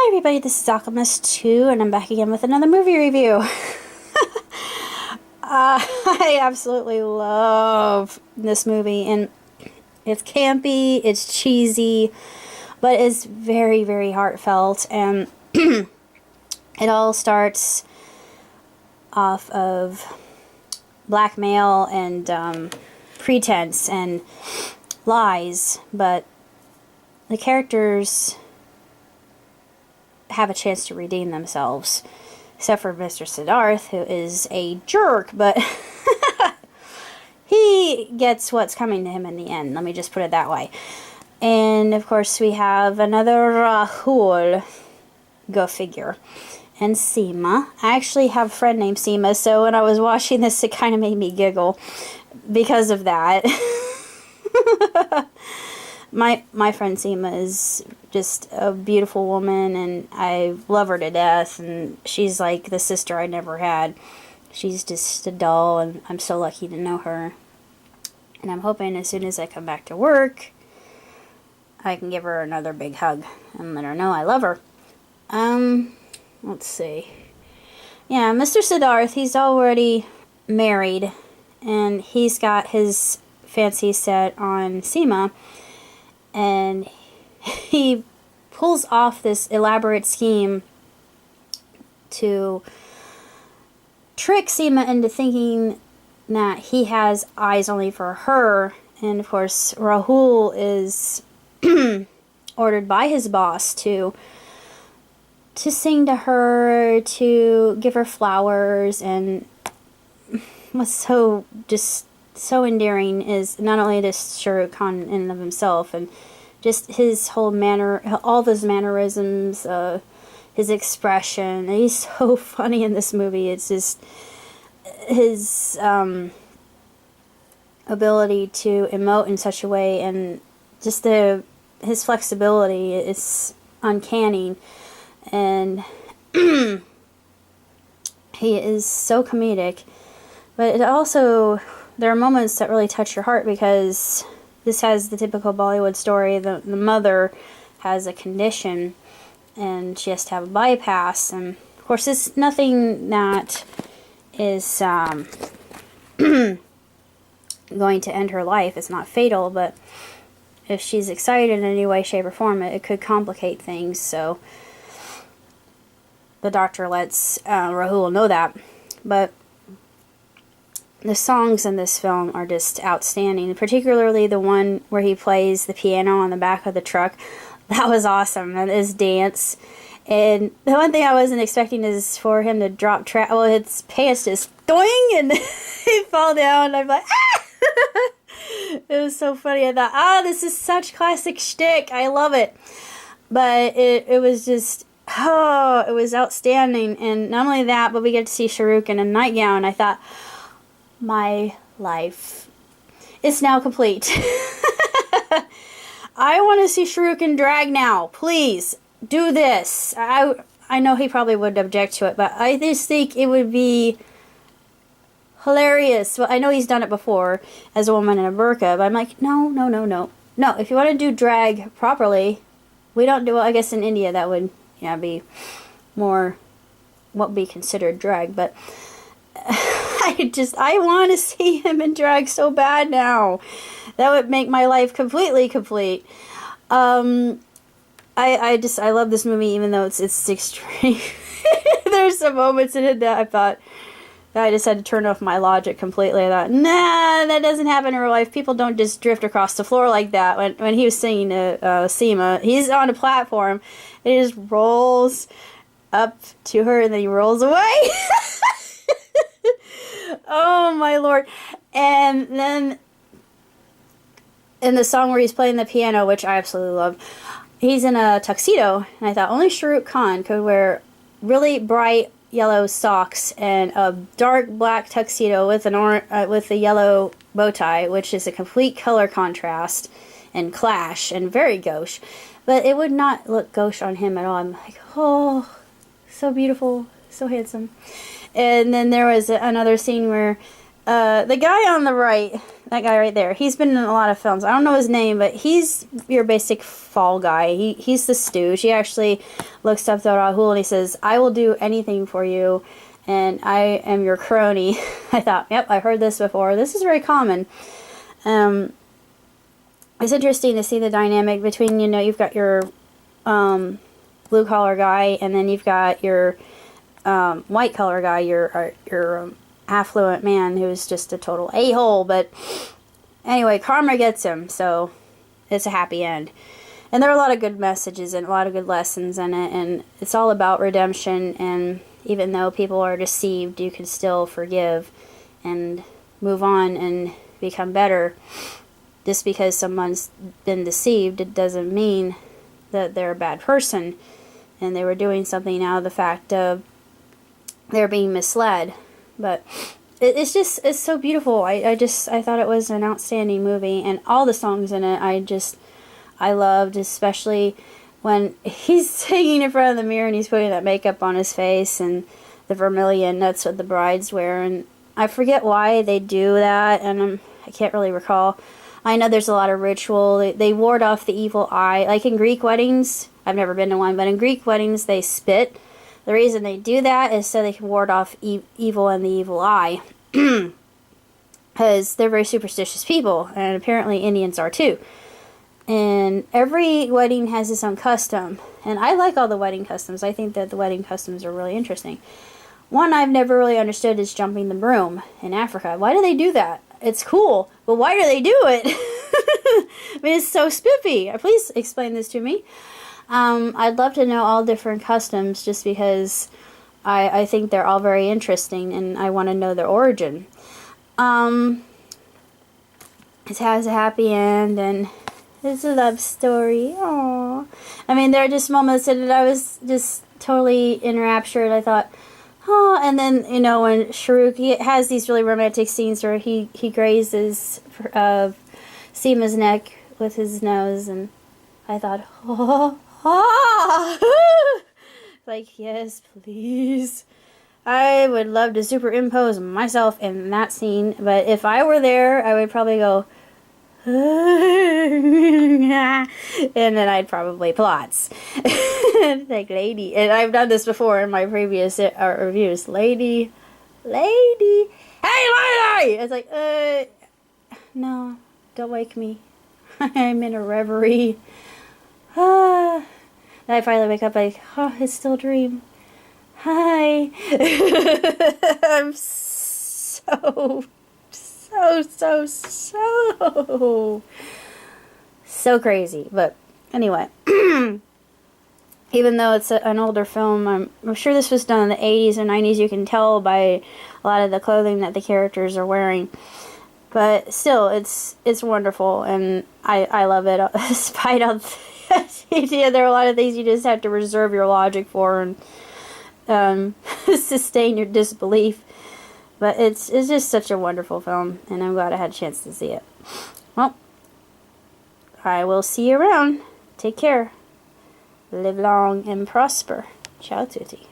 Hi everybody, this is Alchemist2 and I'm back again with another movie review. I absolutely love this movie, and it's campy, it's cheesy, but it's very, very heartfelt, and it all starts off of blackmail and pretense and lies, but the characters have a chance to redeem themselves, except for Mr. Siddharth, who is a jerk, but he gets what's coming to him in the end. Let me just put it that way. And of course we have another Rahul, go figure, and Seema. I actually have a friend named Seema, so when I was watching this it kind of made me giggle because of that. My friend Seema is just a beautiful woman, and I love her to death, and she's like the sister I never had. She's just a doll, and I'm so lucky to know her. And I'm hoping as soon as I come back to work, I can give her another big hug and let her know I love her. Let's see. Yeah, Mr. Siddharth, he's already married, and he's got his fancy set on Seema. And he pulls off this elaborate scheme to trick Seema into thinking that he has eyes only for her. And of course, Rahul is ordered by his boss to sing to her, to give her flowers. And what's so endearing is not only this Shah Rukh Khan in and of himself, and just his whole manner, all of his mannerisms, his expression. He's so funny in this movie. It's just his ability to emote in such a way, and just his flexibility is uncanny, and he is so comedic. But it also, there are moments that really touch your heart, because this has the typical Bollywood story. The mother has a condition and she has to have a bypass, and of course it's nothing that is going to end her life. It's not fatal, but if she's excited in any way, shape, or form, it could complicate things. So the doctor lets Rahul know that. But the songs in this film are just outstanding, particularly the one where he plays the piano on the back of the truck. That was awesome. And his dance. And the one thing I wasn't expecting is for him to drop well, his pants just doing, and he fall down. I'm like, ah! It was so funny. I thought, this is such classic shtick. I love it. But it was just, it was outstanding. And not only that, but we get to see Shah Rukh in a nightgown. I thought, my life is now complete. I want to see Shah Rukh in drag now. Please do this. I know he probably would object to it, but I just think it would be hilarious. Well, I know he's done it before as a woman in a burqa, but I'm like, no. No, if you want to do drag properly, we don't do it. I guess in India that would be more what would be considered drag, but I want to see him in drag so bad now. That would make my life completely complete. I love this movie, even though it's extreme. There's some moments in it that I thought that I just had to turn off my logic completely. I thought, nah, that doesn't happen in real life. People don't just drift across the floor like that. When he was singing to Seema, he's on a platform, and he just rolls up to her, and then he rolls away. Oh my lord. And then in the song where he's playing the piano, which I absolutely love, he's in a tuxedo, and I thought only Shah Rukh Khan could wear really bright yellow socks and a dark black tuxedo with with a yellow bow tie, which is a complete color contrast and clash and very gauche. But it would not look gauche on him at all. I'm like, oh, so beautiful, so handsome. And then there was another scene where the guy on the right, That guy right there. He's been in a lot of films. I don't know his name, but he's your basic fall guy. He's the stooge. He actually looks up to Rahul and he says, I will do anything for you, and I am your crony. I thought, yep, I've heard this before. This is very common. It's interesting to see the dynamic between, you know, you've got your blue-collar guy, and then you've got your white-collar guy, your affluent man who's just a total a-hole. But anyway, karma gets him, so it's a happy end. And there are a lot of good messages and a lot of good lessons in it, and it's all about redemption. And even though people are deceived, you can still forgive and move on and become better. Just because someone's been deceived, it doesn't mean that they're a bad person and they were doing something out of the fact of they're being misled. But it's so beautiful. I thought it was an outstanding movie, and all the songs in it I loved, especially when he's singing in front of the mirror and he's putting that makeup on his face and the vermilion. That's what the brides wear, and I forget why they do that, and I can't really recall. I know there's a lot of ritual. They ward off the evil eye. Like in Greek weddings, I've never been to one, but in Greek weddings they spit. The reason they do that is so they can ward off evil and the evil eye. Because they're very superstitious people, and apparently Indians are too. And every wedding has its own custom. And I like all the wedding customs. I think that the wedding customs are really interesting. One I've never really understood is jumping the broom in Africa. Why do they do that? It's cool, but why do they do it? I mean, it's so spiffy. Please explain this to me. I'd love to know all different customs, just because I think they're all very interesting and I want to know their origin. It has a happy end and it's a love story. Aww. I mean, there are just moments in it I was just totally enraptured. I thought, oh, and then, you know, when Shahrukh, he has these really romantic scenes where he grazes Seema's neck with his nose, and I thought, like, yes, please. I would love to superimpose myself in that scene, but if I were there, I would probably go, and then I'd probably plots. Like, lady. And I've done this before in my previous reviews. Lady. Hey, lady! It's like, no, don't wake me. I'm in a reverie. Then I finally wake up like, oh, it's still a dream. Hi. I'm so crazy. But anyway, even though it's an older film, I'm sure this was done in the 80s or 90s. You can tell by a lot of the clothing that the characters are wearing. But still, it's wonderful, and I love it. Despite all there are a lot of things you just have to reserve your logic for and sustain your disbelief. But it's just such a wonderful film, and I'm glad I had a chance to see it. Well, I will see you around. Take care. Live long and prosper. Ciao, tutti.